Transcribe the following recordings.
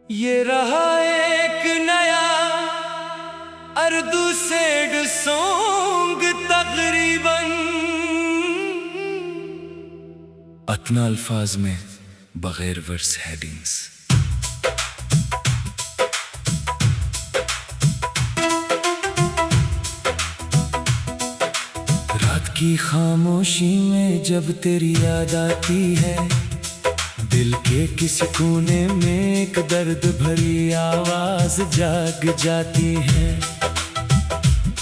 ये रहा एक नया अर्दू सेड सॉन्ग तकरीबन अतना अल्फाज में बगैर वर्स हेडिंग्स। रात की खामोशी में जब तेरी याद आती है, दिल के किसी कोने में एक दर्द भरी आवाज जाग जाती है।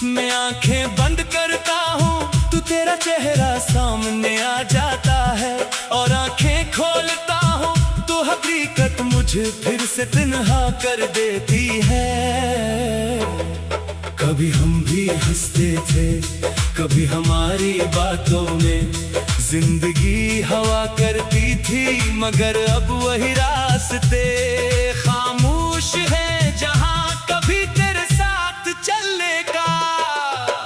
मैं आंखें बंद करता हूँ तू तेरा चेहरा सामने आ जाता है, और आंखें खोलता हूँ तो हकीकत मुझे फिर से तन्हा कर देती है। कभी हम भी हंसते थे, कभी हमारी बातों में जिंदगी हवा करती थी, मगर अब वही रास्ते खामोश है जहां कभी तेरे साथ चलने का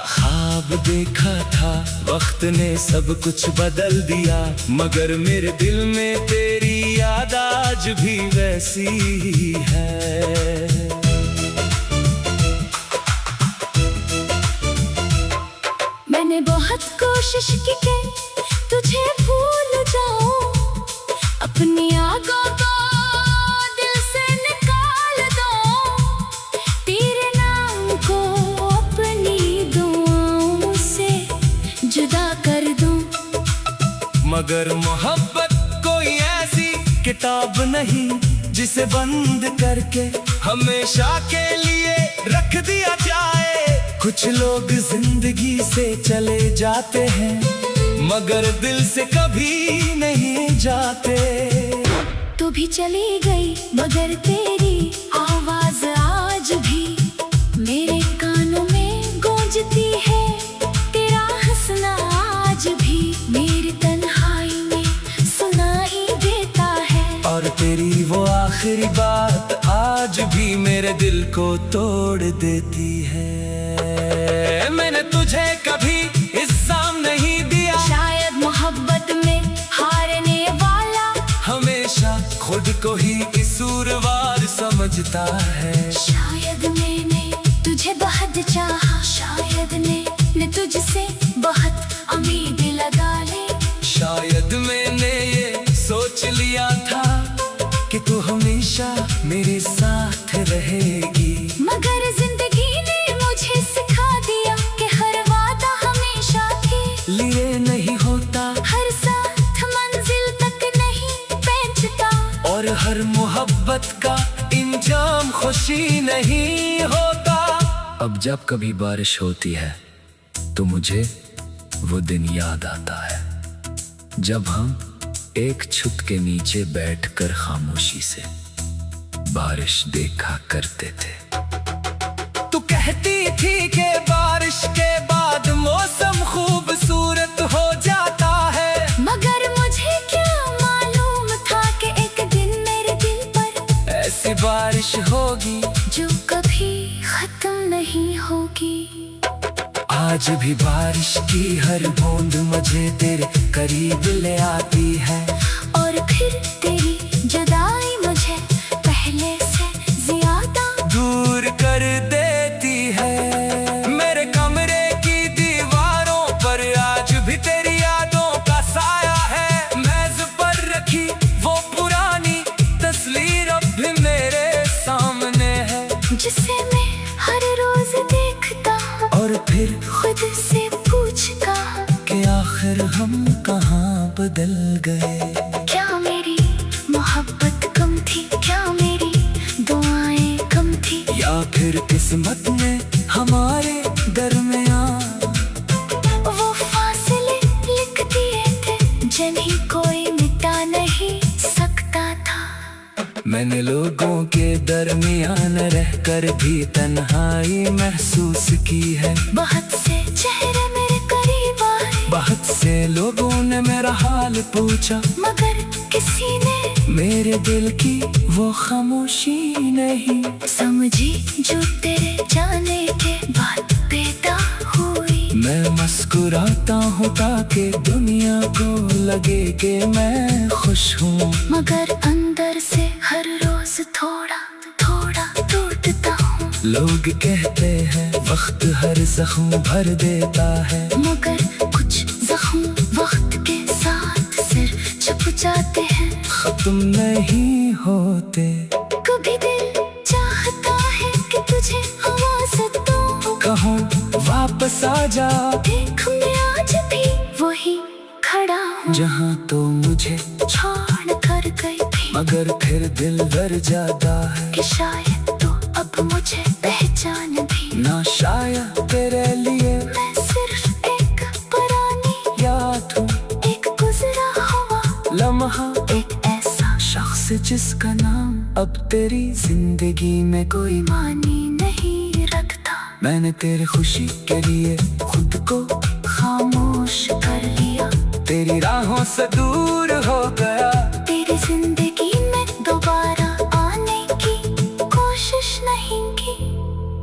ख्वाब देखा था। वक्त ने सब कुछ बदल दिया, मगर मेरे दिल में तेरी याद आज भी वैसी ही है। मैंने बहुत कोशिश की कि तुझे भूल जाऊं, अपनी आगों को दिल से निकाल दूं, तेरे नाम को अपनी दुआओं से जुदा कर दूं। मगर मोहब्बत कोई ऐसी किताब नहीं जिसे बंद करके हमेशा के लिए रख दिया जाए। कुछ लोग जिंदगी से चले जाते हैं, मगर दिल से कभी नहीं जाते। तू भी चली गई मगर तेरी आवाज आज भी मेरे कानों में गूंजती है। तेरा हंसना आज भी मेरी तन्हाई में सुनाई देता है, और तेरी वो आखिरी बात आज भी मेरे दिल को तोड़ देती है। मैंने तुझे कभी इल्जाम नहीं दिया, शायद मोहब्बत में हारने वाला हमेशा खुद को ही कसूरवार समझता है। शायद मैंने तुझे बहुत चाहा, शायद ने तुझसे बहुत उम्मीद लगा ली। शायद मैंने ये सोच लिया था कि तू हमेशा मेरे साथ रहेगी, मगर जिंदगी ने मुझे सिखा दिया कि हर वादा हमेशा के लिए नहीं होता, हर साथ मंजिल तक नहीं पहुंचता, और हर मोहब्बत का इंजाम खुशी नहीं होता। अब जब कभी बारिश होती है तो मुझे वो दिन याद आता है, जब हम एक छत के नीचे बैठकर खामोशी से बारिश देखा करते थे। तू कहती थी कि बारिश के बाद मौसम खूबसूरत हो जाता है, मगर मुझे क्या मालूम था कि एक दिन मेरे दिल पर ऐसी बारिश होगी जो कभी खत्म नहीं होगी। आज भी बारिश की हर बूंद मुझे तेरे करीब ले आती है, और फिर तेरी जुदाई मुझे पहले से ज्यादा दूर कर देती है। मेरे कमरे की दीवारों पर आज भी तेरी यादों का साया है। मेज पर रखी वो पुरानी तस्वीर अब भी मेरे सामने है, जिसे मैं हर रोज देखता हूँ और फिर खुद से पूछता हूँ कि आखिर हम कहाँ बदल गए। क्या मेरी मोहब्बत कम थी, क्या मेरी दुआएं कम थी, या फिर किस्मत ने हमारे दरमियान वो फासले लिख दिए थे जिन्हें कोई मिटा नहीं सकता था। मैंने लोगों के दरमियान रहकर भी तन्हाई महसूस की है। बहुत से चेहरे मेरे करीब आए, बहुत से लोगों ने मेरा हाल पूछा, मगर किसी ने मेरे दिल की वो खामोशी नहीं समझी जो तेरे जाने के बाद पैदा हुई। मैं मुस्कुराता हूँ ताकि दुनिया को लगे कि मैं खुश हूँ, मगर अंदर से हर रोज थोड़ा थोड़ा टूटता हूँ। लोग कहते हैं वक्त हर जख्म भर देता है, मगर कुछ जख्म वक्त के साथ सिर छुप जाते हैं। खत्म नहीं होते। कभी दिल चाहता है कि तुझे आवाज़ दूं, कहूँ वापस आ जा, देख मैं आज भी वही खड़ा हूँ जहाँ तो मुझे छोड़ कर गई थी। मगर फिर दिल डर जाता है कि शायद तो अब मुझे पहचान भी ना, शायद तेरे लिए मैं सिर्फ एक पुरानी याद हूँ, एक गुजरा हुआ लम्हा, एक ऐसा शख्स जिसका नाम अब तेरी जिंदगी में कोई मानी नहीं रखता। मैंने तेरी खुशी के लिए खुद को खामोश कर लिया, तेरी राहों से दूर हो गया। तेरी जिंदगी में दोबारा आने की कोशिश नहीं की,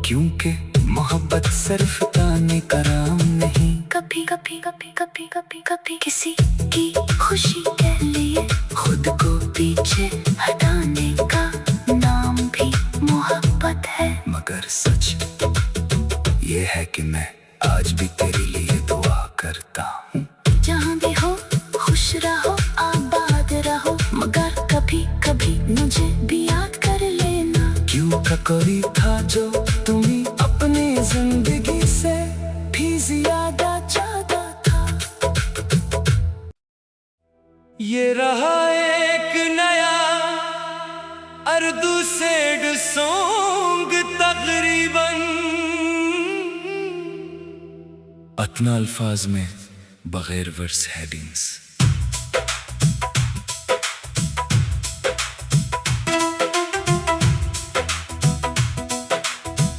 क्योंकि मोहब्बत सिर्फ ताने का नाम नहीं। कभी कभी कभी कभी कभी कभी किसी की खुशी के लिए खुद को पीछे हटाने का नाम भी मोहब्बत है। मगर सच ये है कि मैं आज भी तेरे लिए दुआ करता हूँ। जहाँ भी हो खुश रहो आबाद रहो, मगर कभी कभी मुझे भी याद कर लेना। क्यों का कोई था जो तुम्हें अपनी जिंदगी से भी ज्यादा चाहता था। ये रहा एक नया अर्दू सेड सॉन्ग तकरीबन, अतना अल्फाज में बगैर वर्स हेडिंग्स।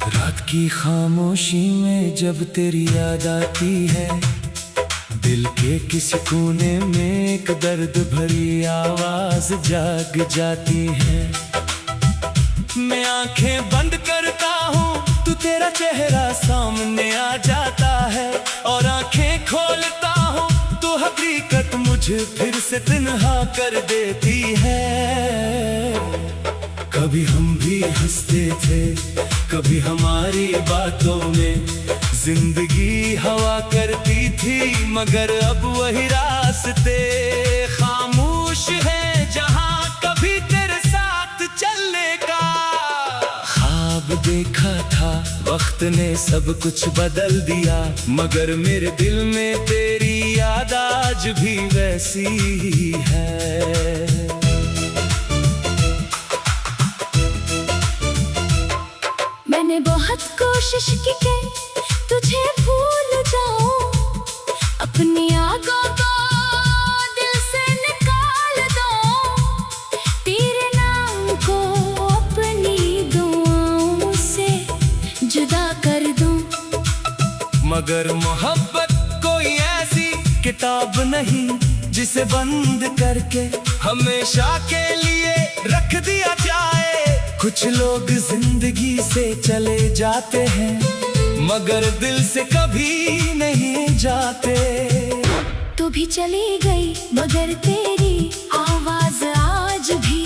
रात की खामोशी में जब तेरी याद आती है, दिल के किसी कोने में एक दर्द भरी आवाज जाग जाती है। मैं आंखें बंद करता हूँ तो तेरा चेहरा सामने आ जाता है, और आंखें खोलता हूँ तो हकीकत मुझे फिर से तन्हा कर देती है। कभी हम भी हंसते थे, कभी हमारी बातों में जिंदगी हवा करती थी, मगर अब वही रास्ते खामोश है जहाँ कभी तेरे साथ चलने का ख्वाब देखा था। वक्त ने सब कुछ बदल दिया, मगर मेरे दिल में तेरी याद आज भी वैसी ही है। मैंने बहुत कोशिश की कि तुझे भूल जाऊं, अपनी आगों को दिल से निकाल दूं, तेरे नाम को अपनी दुआओं से जुदा कर दूं। मगर मोहब्बत कोई ऐसी किताब नहीं जिसे बंद करके हमेशा के लिए रख दिया जाए। कुछ लोग जिंदगी से चले जाते हैं, मगर दिल से कभी नहीं जाते। तू भी चली गई मगर तेरी आवाज आज भी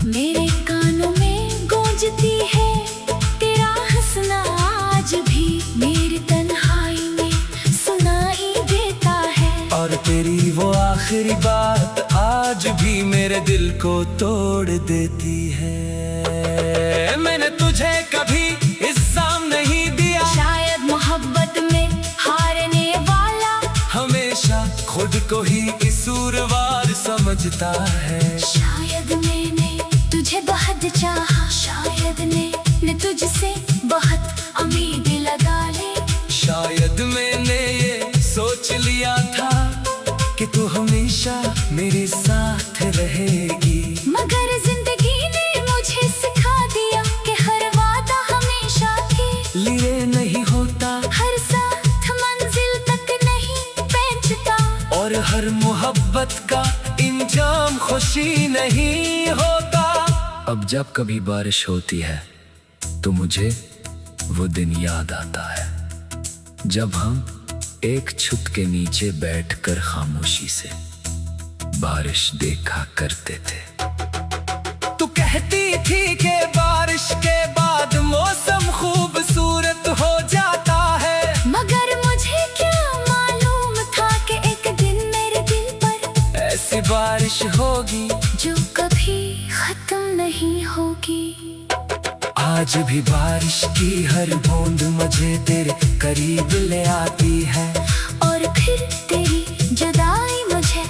मेरे कानों में गूंजती है। तेरा हंसना आज भी मेरी तन्हाई में सुनाई देता है, और तेरी वो आखिरी बात आज भी मेरे दिल को तोड़ देती है। मैंने तुझे कभी इल्जाम नहीं दिया, शायद मोहब्बत में हारने वाला हमेशा खुद को ही कसूरवार समझता है। शायद मैंने तुझे बहुत चाहा, शायद मैंने तुझसे बहुत उम्मीद लगा ली, शायद मैंने ये सोच लिया था कि तू हमेशा मेरे साथ रहेगी। मगर जिंदगी ने मुझे सिखा दिया कि हर वादा हमेशा के लिए नहीं होता, हर साथ मंजिल तक नहीं पहुंचता, और हर मोहब्बत का इंजाम खुशी नहीं होता। अब जब कभी बारिश होती है तो मुझे वो दिन याद आता है, जब हम एक छत के नीचे बैठकर खामोशी से बारिश देखा करते थे। तू कहती थी कि बारिश के बाद मौसम खूबसूरत हो जाता है। मगर मुझे क्या मालूम था कि एक दिन मेरे दिल पर ऐसी बारिश होगी जो कभी खत्म नहीं होगी। आज भी बारिश की हर बूंद मुझे तेरे करीब ले आती है। और फिर तेरी जुदाई मुझे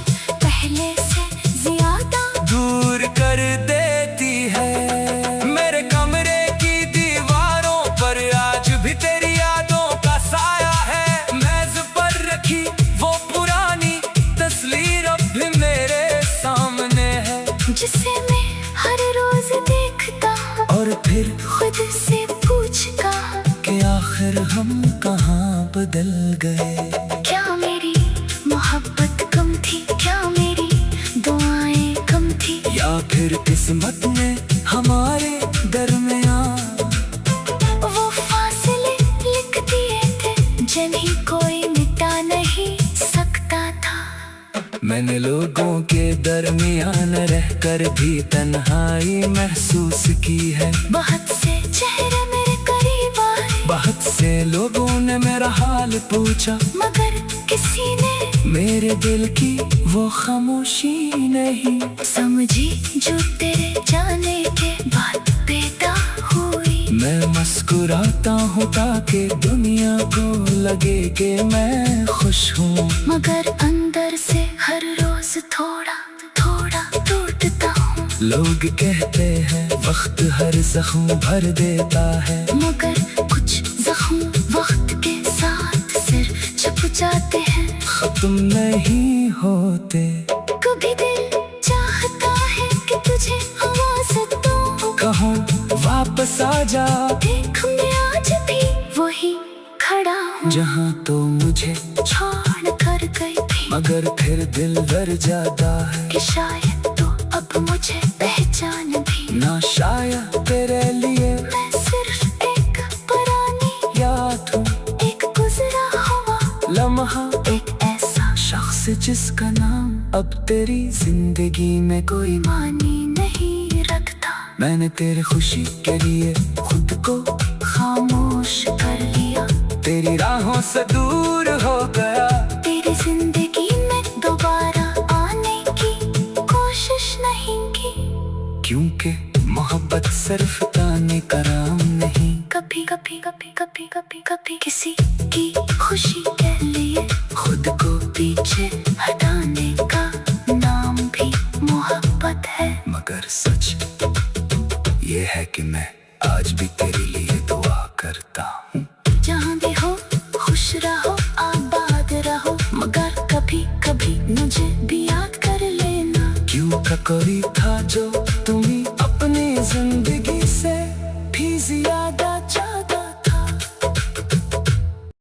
पहले से ज्यादा दूर कर देती है। मेरे कमरे की दीवारों पर आज भी तेरी यादों का साया है। मेज पर रखी वो पुरानी तस्वीर अब भी मेरे सामने है, जिसे मैं हर रोज देखता हूँ और फिर खुद से पूछता हूँ कि आखिर हम कहाँ बदल गए। क्या मेरी मोहब्बत कम थी, क्या मेरी दुआएं कम थी, या फिर किस्मत ने हमारे दरमियान वो फासले लिख दिए थे जिन्हें कोई मिटा नहीं सकता था। मैंने लोगों के दरमियान रहकर भी तन्हाई महसूस की है। बहुत से चेहरे मेरे करीब आए, बहुत से लोगों ने मेरा हाल पूछा, मगर किसी ने मेरे दिल की वो खामोशी नहीं समझी जो तेरे जाने के बाद पैदा हुई। मैं मुस्कुराता हूँ ताकि दुनिया को लगे कि मैं खुश हूँ, मगर अंदर से हर रोज थोड़ा थोड़ा टूटता हूँ। लोग कहते हैं वक्त हर जख्म भर देता है, मगर कुछ जख्म वक्त के साथ सिर छुप जाते हैं, खत्म नहीं होते। कभी दिल चाहता है कि तुझे आवाज दूं, कहूँ वापस आ जा, देख मैं आज भी वही खड़ा हूँ जहाँ तो मुझे छोड़ कर गई थी। मगर फिर दिल डर जाता है कि शायद तो अब मुझे पहचान भी ना, शायद तेरे लिए मैं सिर्फ एक पुरानी याद हूँ, एक गुजरा हुआ लम्हा, एक ऐसा शख्स जिसका नाम अब तेरी जिंदगी में कोई मानी नहीं रखता। मैंने तेरी खुशी के लिए खुद को खामोश कर लिया, तेरी राहों से दूर हो गया। तेरी जिंदगी में दोबारा आने की कोशिश नहीं की, क्योंकि मोहब्बत सिर्फ ताने का नाम नहीं। कभी कभी कभी कभी कभी कभी किसी की खुशी के लिए खुद को पीछे हटाने का नाम भी मोहब्बत है। मगर सच ये है कि मैं आज भी तेरे लिए दुआ करता हूँ। जहाँ भी हो खुश रहो आबाद रहो, मगर कभी कभी मुझे भी याद कर लेना। क्यों का कोई था जो तुम्हें अपनी जिंदगी से भी ज्यादा